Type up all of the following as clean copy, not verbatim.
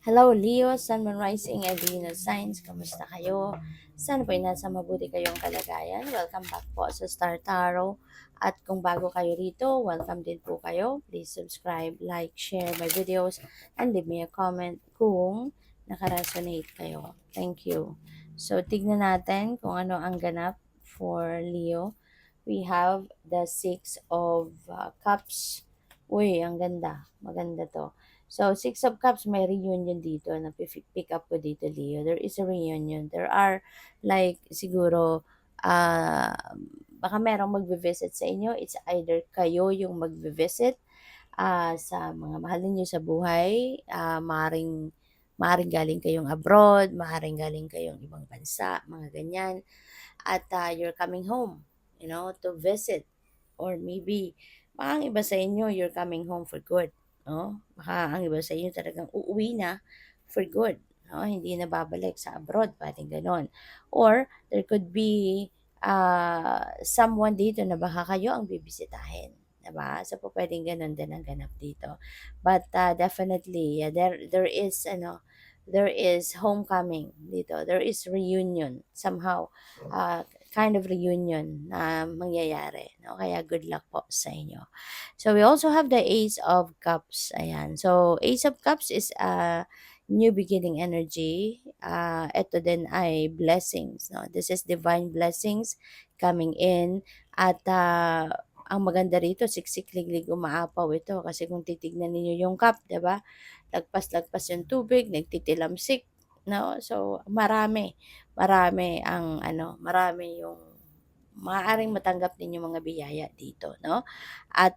Hello Leo, Sun, Moon, Rising, and Venus Signs. Kamusta kayo? Sana po'y nasa mabuti kayong kalagayan. Welcome back po sa Star Tarot. At kung bago kayo rito, welcome din po kayo. Please subscribe, like, share my videos, and leave me a comment kung nakaresonate kayo. Thank you. So, tignan natin kung ano ang ganap for Leo. We have the Six of Cups. Uy, ang ganda. Maganda to. So, Six of Cups, may reunion dito na pick up ko dito, Leo. There is a reunion. There are, like, siguro, uh, baka merong magbe-visit sa inyo. It's either kayo yung magbe-visit sa mga mahal ninyo sa buhay. Maaring galing kayong abroad, maaring galing kayong ibang bansa, mga ganyan. At you're coming home, to visit. Or maybe, baka ang iba sa inyo, you're coming home for good. No? Baka ang iba sa inyo talagang uuwi na for good. No? Hindi na babalik sa abroad, pwedeng ganon. Or, there could be someone dito na baka kayo ang bibisitahin. Diba? So, po pwedeng ganon din ang ganap dito. But definitely, yeah, there is homecoming dito. There is reunion somehow. Kind of reunion na mangyayari. No? Kaya good luck po sa inyo. So we also have the Ace of Cups. Ayan. So Ace of Cups is a new beginning energy. Ito din ay blessings. No? This is divine blessings coming in. At ang maganda rito, siksik-liglig umaapaw ito. Kasi kung titignan ninyo yung cup, di ba? Lagpas-lagpas yung tubig, nagtitilamsik. No? So, marami yung maaaring matanggap ninyo mga biyaya dito, no? At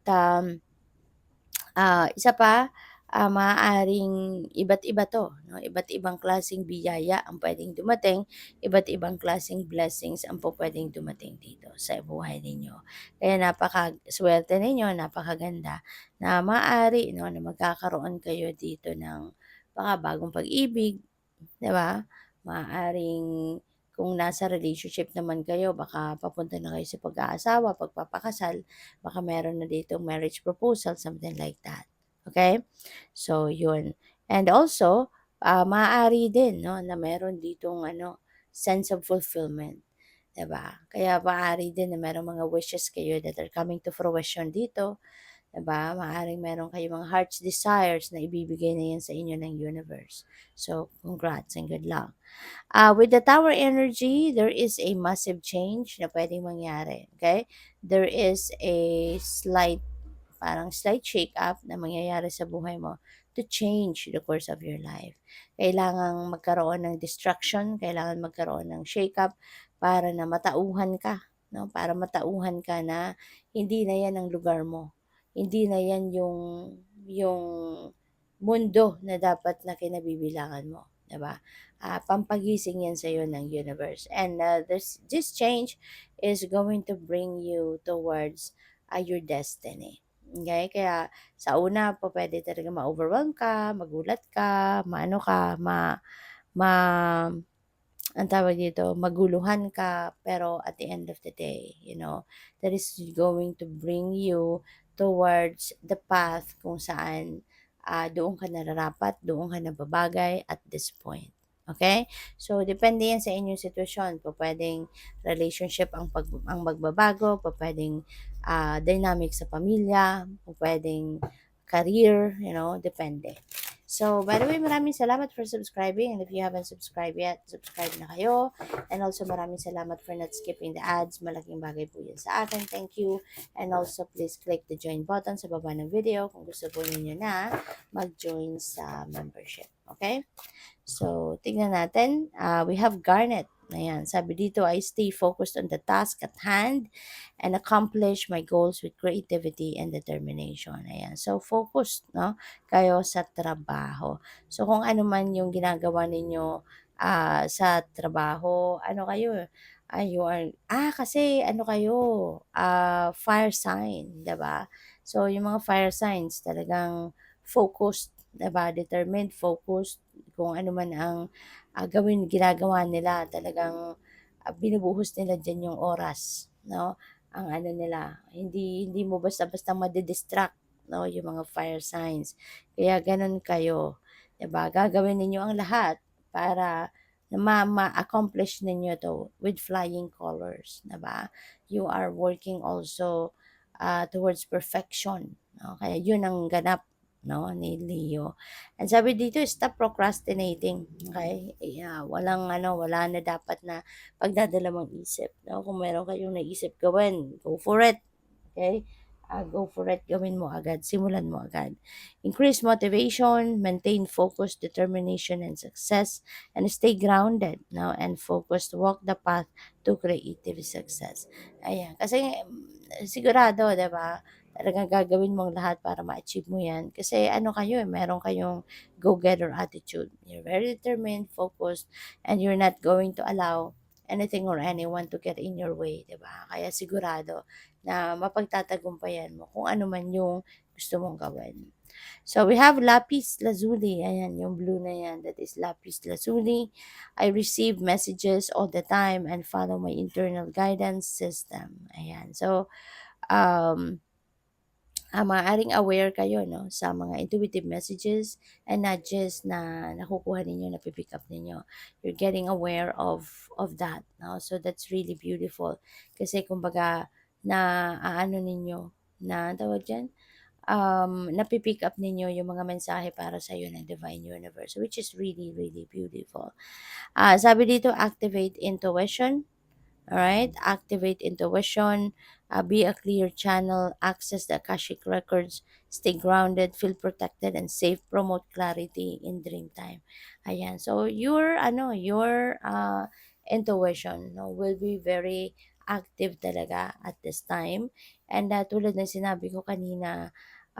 isa pa, maaaring iba't iba 'to, 'no, iba't ibang klaseng biyaya ang puwedeng dumating, iba't ibang klaseng blessings ang pupuwedeng dumating dito sa buhay ninyo. Kaya napakasuwerte ninyo, napakaganda na maaari 'no, na magkakaroon kayo dito ng baka bagong pag-ibig, 'di ba? Maaaring kung nasa relationship naman kayo, baka papunta na kayo sa pag-aasawa, pagpapakasal, baka meron na ditong marriage proposal, something like that. Okay? So, yun. And also, maaari din, no, na meron ditong sense of fulfillment. 'Di ba? Kaya maaari din na merong mga wishes kayo that are coming to fruition dito. 'Di ba? Maaaring meron kayong mga heart's desires na ibibigay na yan sa inyo ng universe. So, congrats and good luck. With the tower energy, there is a massive change na pwedeng mangyari. Okay? There is a slight shake up na mangyayari sa buhay mo to change the course of your life. Kailangang magkaroon ng distraction, kailangan magkaroon ng shake up para na matauhan ka, no? Para matauhan ka na hindi na 'yan ang lugar mo. Hindi na 'yan yung mundo na dapat na kinabibilangan mo, 'di ba? Pampagising 'yan sa iyo ng universe. And this change is going to bring you towards your destiny. Okay? Kaya sa una po pwede talaga ma-overwhelm ka, magulat ka, maano ka, ma ang tawag dito, maguluhan ka, pero at the end of the day, that is going to bring you towards the path kung saan doon ka nararapat, doon ka nababagay at this point. Okay? So, depende yan sa inyong sitwasyon. Pwedeng relationship ang magbabago, pwedeng dynamic sa pamilya, pwedeng career, depende. So, by the way, maraming salamat for subscribing. And if you haven't subscribed yet, subscribe na kayo. And also, maraming salamat for not skipping the ads. Malaking bagay po yun sa akin. Thank you. And also, please click the join button sa baba ng video kung gusto po ninyo na mag-join sa membership. Okay? So, tingnan natin. We have Garnet. Ayan, sabi dito, I stay focused on the task at hand and accomplish my goals with creativity and determination. Ayan, so focused, no, kayo sa trabaho. So, kung ano man yung ginagawa ninyo sa trabaho, ano kayo, kasi ano kayo, fire sign, 'di ba? So, yung mga fire signs talagang focused, 'di ba? Determined, focused, kung ano man ang ginagawa nila, talagang binubuhos nila diyan yung oras, no? Ang ano nila, hindi mo basta-basta madi-distract, no, yung mga fire signs. Kaya ganun kayo. 'di ba? Gagawin ninyo ang lahat para ma-accomplish ninyo 'to with flying colors, 'di ba? You are working also, towards perfection, 'no? Kaya yun ang ganap, 'no, ni Leo. And sabi dito, stop procrastinating, okey? Walang ano, wala na dapat na pagdadalawang isip, 'no? Kung meron kayong naisip gawin, go for it, okey? Go for it, gawin mo agad, simulan mo agad. Increase motivation, maintain focus, determination, and success, and stay grounded, no, and focused. Walk the path to creative success. Ayan, kasi sigurado, 'di ba? Talagang gagawin mong lahat para ma-achieve mo 'yan. Kasi ano kayo, meron kayong go-getter attitude. You're very determined, focused, and you're not going to allow anything or anyone to get in your way, 'di ba? Kaya sigurado na mapagtatagumpayan mo kung ano man yung gusto mong gawin. So we have lapis lazuli, ayan yung blue na yan, that is lapis lazuli. I receive messages all the time and follow my internal guidance system. Ayan. So um maaaring aware kayo, 'no, sa mga intuitive messages and nudges na nakukuha ninyo, napi-pick up ninyo. You're getting aware of that, 'no? So that's really beautiful. Kasi kumbaga naaano ninyo, na tawag diyan, napi-pick up ninyo yung mga mensahe para sa sa'yo ng Divine Universe, which is really, really beautiful. Sabi dito, activate intuition. Alright? Activate intuition, be a clear channel, access the Akashic records, stay grounded, feel protected and safe, promote clarity in dream time. Ayan. So your intuition, no, will be very active talaga at this time. And tulad ng sinabi ko kanina,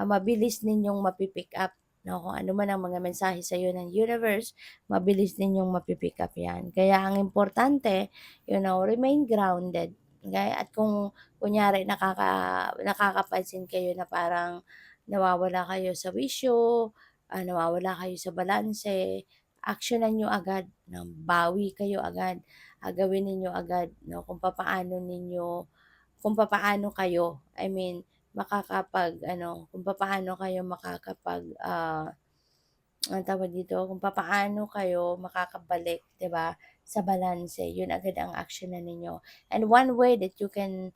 mabilis ninyong mapipick up, no, kung ano man ang mga mensahe sa iyo ng universe, mabilis ninyong mapipick up 'yan. Kaya ang importante, remain grounded, okey? At kung kunyari nakakapansin kayo na parang nawawala kayo sa wisyo, nawawala kayo sa balanse, aksiyunan niyo agad, 'no, bawi kayo agad, gawin ninyo agad, 'no, kung papaano kayo, I mean, makakapag-ano, kung papaano kayo anong tawag dito, kung papaano kayo makakabalik, 'di ba, sa balanse, yun agad ang aksiyunan ninyo. And one way that you can,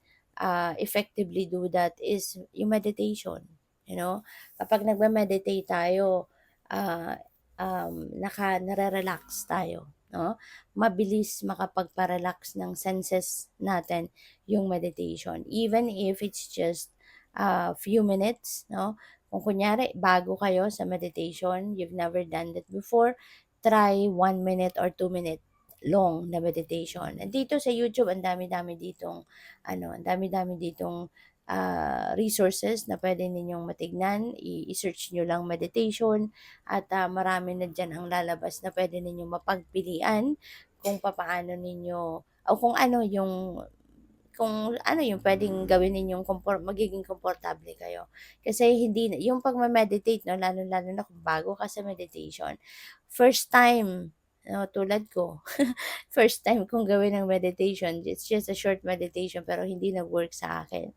effectively do that is yung meditation, you know? Kapag nagme-meditate tayo, ah, nare-relax tayo, 'no? Mabilis makapagpa-relax ng senses natin yung meditation, even if it's just few minutes, 'no? Kung kunyari bago kayo sa meditation, you've never done that before, try 1 minute or 2 minute long na meditation. And dito sa YouTube, ang dami-dami ditong resources na pwede ninyong matignan. I-search nyo lang meditation at marami na dyan ang lalabas na pwede ninyong mapagpilian kung papaano ninyo o kung ano yung puwedeng gawin ninyong magiging komportable kayo. Kasi hindi na yung pagme-meditate, 'no, lalong-lalo na kung bago ka sa meditation, first time, 'no, tulad ko, first time kong gawin ang meditation, it's just a short meditation pero hindi nag-work sa akin.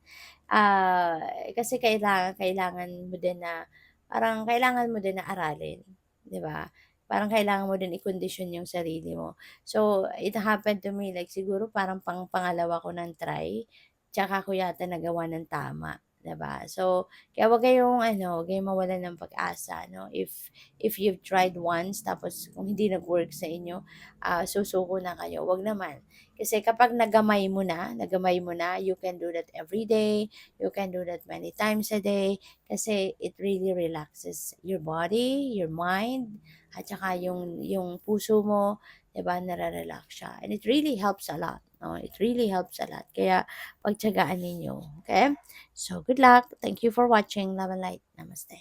Ah, Kasi kailangan kailangan mo din na parang kailangan mo din na aralin, 'di ba? Parang kailangan mo din i-kondisyon yung sarili mo. So, it happened to me like siguro parang pangalawa ko ng try, tsaka ko yata nagawa ng tama, 'di ba? So, kaya huwag kayong mawalan ng pag-asa, 'no? If you've tried once tapos kung hindi nag-work sa inyo, susuko na kayo, 'wag naman. Kasi kapag nagamay mo na, you can do that every day, you can do that many times a day, kasi it really relaxes your body, your mind, at saka yung puso mo, 'di ba, nare-relax siya. And it really helps a lot, 'no? It really helps a lot. Kaya pagtiyagaan ninyo, okay? So, good luck. Thank you for watching. Love and light. Namaste.